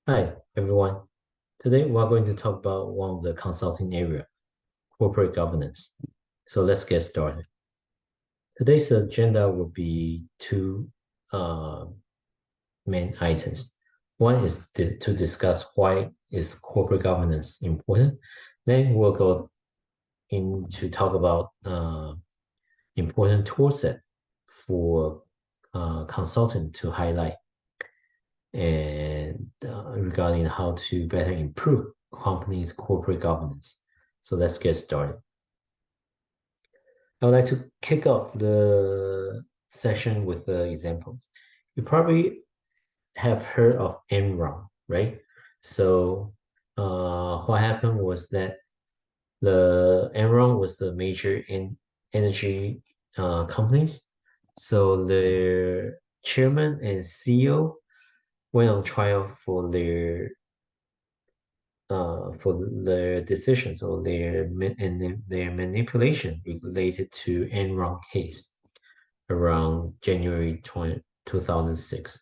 Hi, everyone. Today we're going to talk about one of the consulting area, corporate governance. So let's get started. Today's agenda will be two uh, main items. One is to discuss why is corporate governance important. Then we'll go in to talk about important tool set for consultant to highlight and regarding how to better improve company's corporate governance. So let's get started. I would like to kick off the session with the examples. You probably have heard of Enron, right? So what happened was that the Enron was a major energy companies. So their chairman and CEO went on trial for their decisions or their manipulation related to Enron case around January 2006.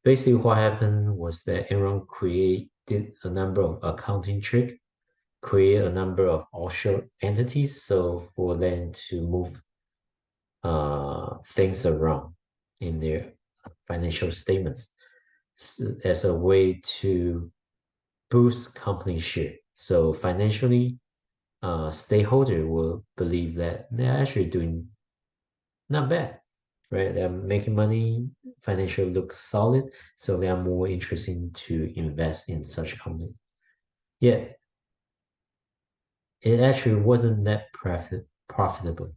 Basically, what happened was that Enron created a number of accounting trick, create a number of offshore entities, so for them to move things around in their financial statements as a way to boost company share. So financially, stakeholder will believe that they're actually doing not bad, right? They're making money, financial looks solid, so they are more interested to invest in such company. Yet it actually wasn't that profitable.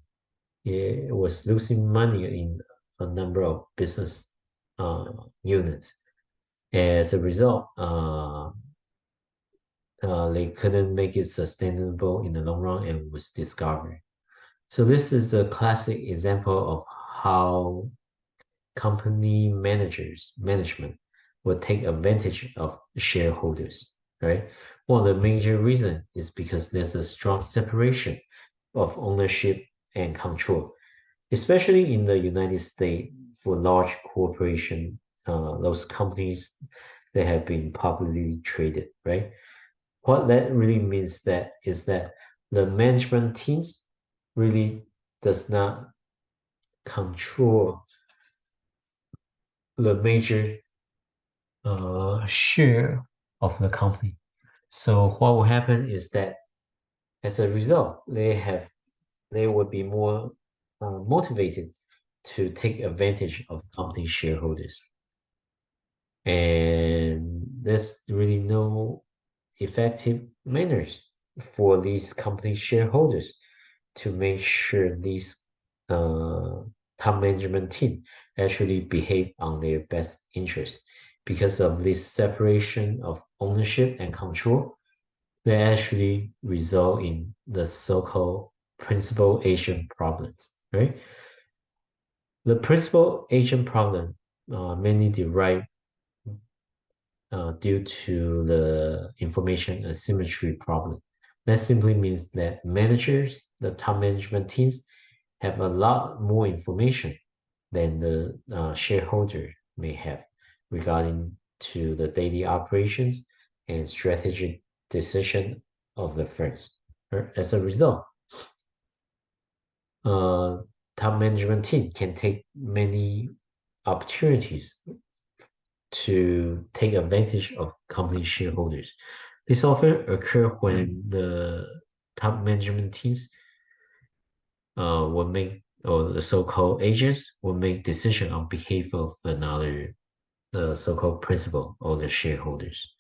It was losing money in a number of business units. As a result, they couldn't make it sustainable in the long run and was discovered. So this is a classic example of how company management will take advantage of shareholders, right? One of the major reasons is because there's a strong separation of ownership and control, especially in the United States for large corporation, those companies that have been publicly traded, right? What that really means that is that the management teams really does not control the major share of the company. So what will happen is that as a result, they would be more motivated to take advantage of company shareholders. And there's really no effective manners for these company shareholders to make sure these uh, top management team actually behave on their best interest. Because of this separation of ownership and control, they actually result in the so-called principal agent problems, right? The principal agent problem mainly derive due to the information asymmetry problem. That simply means that managers, the top management teams, have a lot more information than the shareholder may have regarding to the daily operations and strategic decision of the firms. As a result, uh, top management team can take many opportunities to take advantage of company shareholders. This often occur when the top management teams will make, or the so-called agents will make decision on behalf of another, the so-called principal or the shareholders.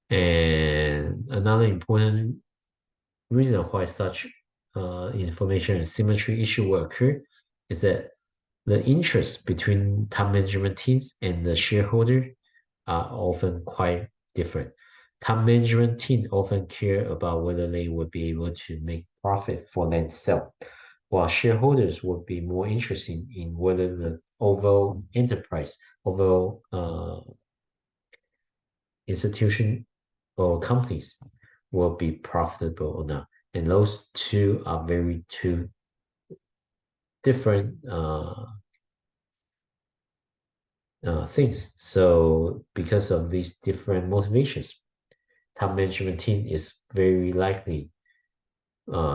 And another important reason why such information asymmetry issue will occur is that the interest between top management teams and the shareholder are often quite different. Top management team often care about whether they would be able to make profit for themselves, while shareholders would be more interested in whether the overall enterprise, overall institution or companies will be profitable or not. And those two are very two different things. So because of these different motivations, top management team is very likely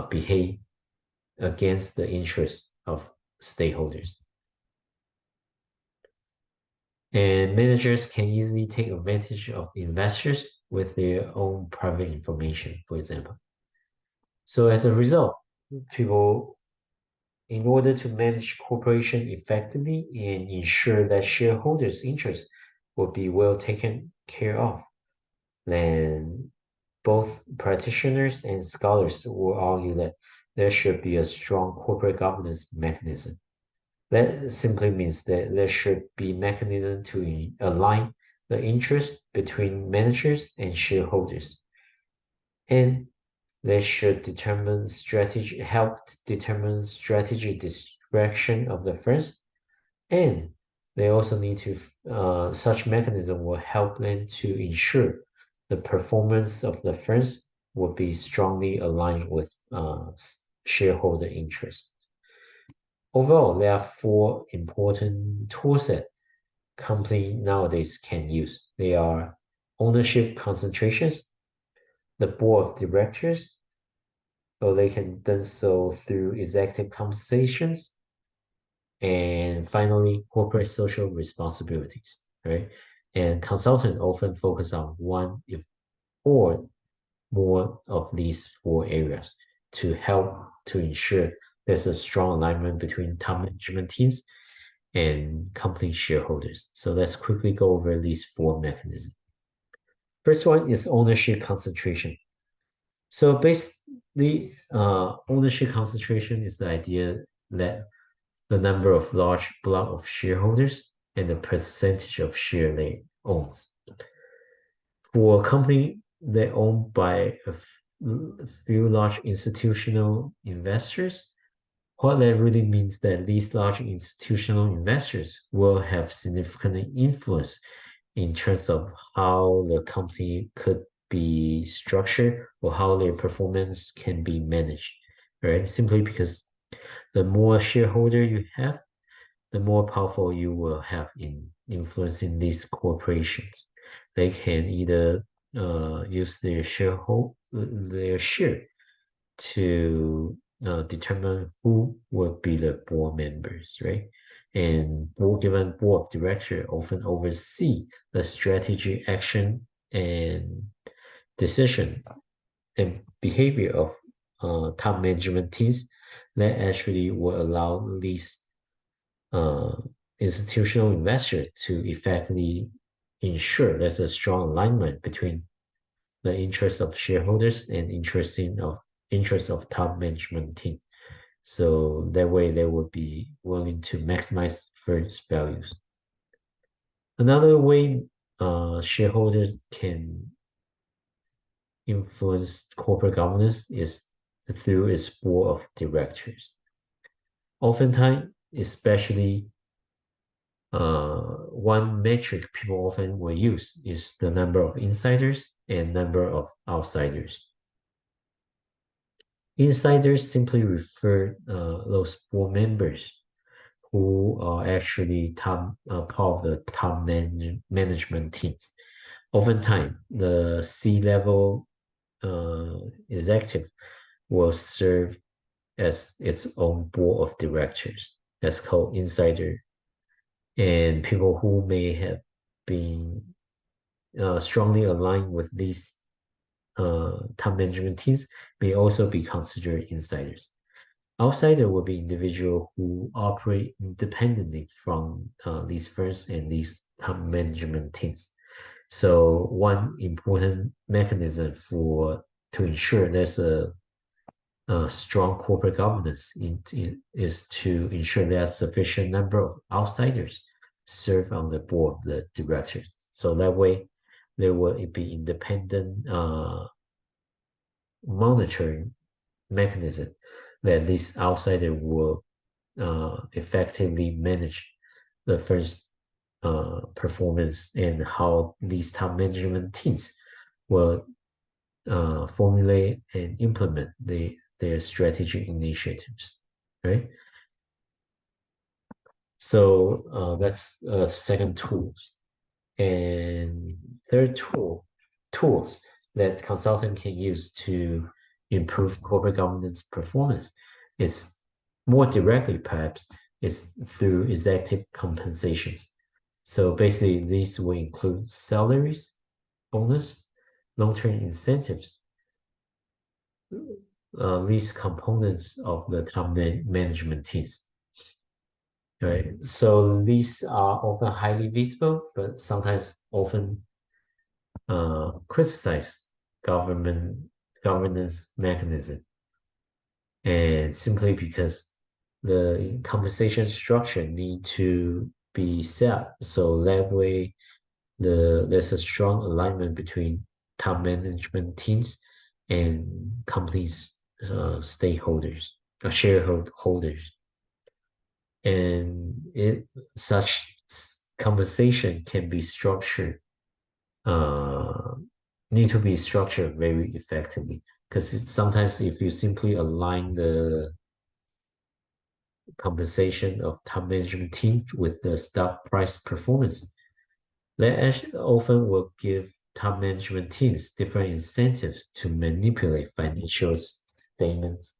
behave against the interest of stakeholders. And managers can easily take advantage of investors with their own private information, for example. So as a result, people, in order to manage corporation effectively and ensure that shareholders' interests will be well taken care of, then both practitioners and scholars will argue that there should be a strong corporate governance mechanism. That simply means that there should be mechanism to align the interest between managers and shareholders. And they should help determine strategy direction of the firms. And they also need to, such mechanism will help them to ensure the performance of the firms will be strongly aligned with shareholder interests. Overall, there are four important tools that company nowadays can use. They are ownership concentrations, the board of directors, or they can do so through executive compensations, and finally, corporate social responsibilities, right? And consultants often focus on one if or more of these four areas to help to ensure there's a strong alignment between top management teams and company shareholders. So let's quickly go over these four mechanisms. First one is ownership concentration. So basically, ownership concentration is the idea that the number of large block of shareholders and the percentage of share they owns. For a company that owned by a few large institutional investors, what that really means that these large institutional investors will have significant influence in terms of how the company could be structured or how their performance can be managed, right? Simply because the more shareholder you have, the more powerful you will have in influencing these corporations. They can either use their share to determine who will be the board members, right? And given board of director often oversee the strategy, action, and decision and behavior of top management teams that actually will allow these uh, institutional investors to effectively ensure there's a strong alignment between the interests of shareholders and interests of top management team. So that way they would be willing to maximize first values. Another way shareholders can influence corporate governance is through its board of directors. Oftentimes, especially one metric people often will use is the number of insiders and number of outsiders. Insiders simply refer those board members who are actually part of the top management teams. Oftentimes, the C-level executive will serve as its own board of directors. That's called insider. And people who may have been strongly aligned with these top management teams may also be considered insiders. Outsider will be individuals who operate independently from these firms and these top management teams. So one important mechanism to ensure there's a strong corporate governance is to ensure there's sufficient number of outsiders serve on the board of the directors. So that way, there will be independent monitoring mechanism that this outsider will effectively manage the first performance and how these top management teams will formulate and implement their strategic initiatives, right? So that's second tools. And third tools that consultant can use to improve corporate governance performance is more directly perhaps is through executive compensations. So basically these will include salaries, bonus, long-term incentives, these components of the top management teams. Right. So these are often highly visible, but sometimes often criticize government governance mechanism, and simply because the compensation structure need to be set so that way there's a strong alignment between top management teams and companies stakeholders or shareholders, and it such compensation can be structured uh, need to be structured very effectively because sometimes if you simply align the compensation of top management team with the stock price performance, they actually often will give top management teams different incentives to manipulate financial statements,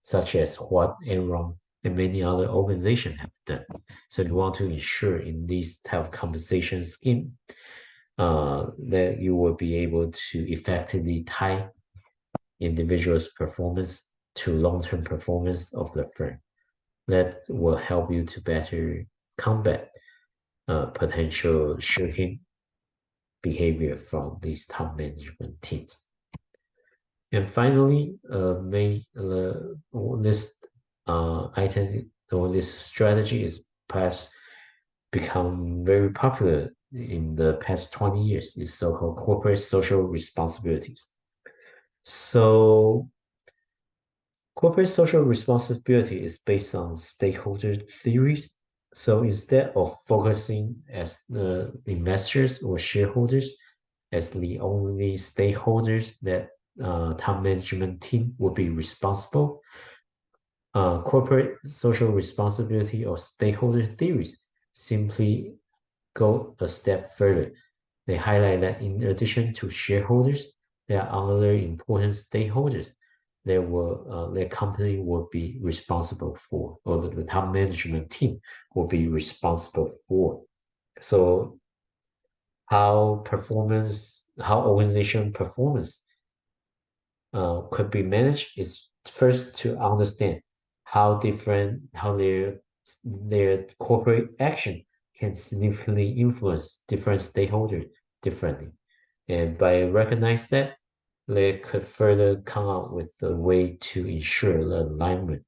such as what Enron and many other organizations have done. So you want to ensure in this type of compensation scheme that you will be able to effectively tie individuals' performance to long-term performance of the firm. That will help you to better combat potential shirking behavior from these top management teams. And finally, this item or this strategy is perhaps become very popular in the past 20 years is so-called corporate social responsibilities. So corporate social responsibility is based on stakeholder theories. So instead of focusing as the investors or shareholders as the only stakeholders that top management team will be responsible, corporate social responsibility or stakeholder theories simply go a step further. They highlight that in addition to shareholders, there are other important stakeholders their company will be responsible for, or the top management team will be responsible for. So how organization performance could be managed is first to understand how their corporate action can significantly influence different stakeholders differently. And by recognize that, they could further come up with a way to ensure the alignment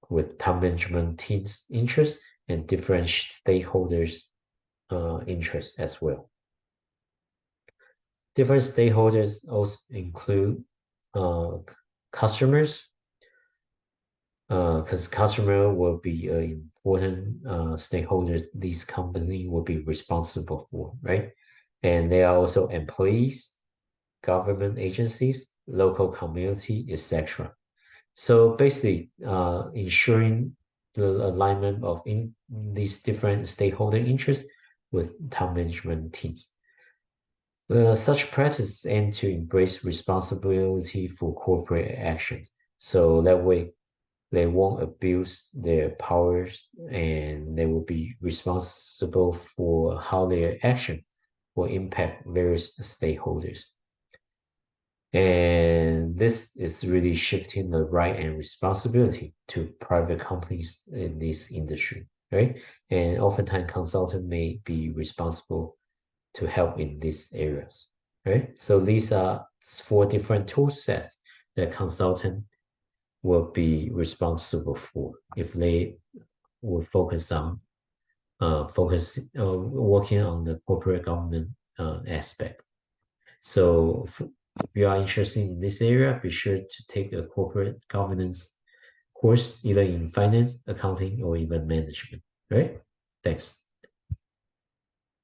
with top management team's interests and different stakeholders' interests as well. Different stakeholders also include customers, because customer will be an important stakeholders these company will be responsible for, right? And they are also employees, government agencies, local community, etc. So basically, ensuring the alignment of these different stakeholder interests with top management teams. Such practices aim to embrace responsibility for corporate actions. So that way, they won't abuse their powers and they will be responsible for how their action will impact various stakeholders. And this is really shifting the right and responsibility to private companies in this industry, right? And oftentimes consultant may be responsible to help in these areas, right? So these are four different tool sets that consultant will be responsible for if they will focus on working on the corporate government aspect. So if you are interested in this area, be sure to take a corporate governance course, either in finance, accounting, or even management, right? Thanks.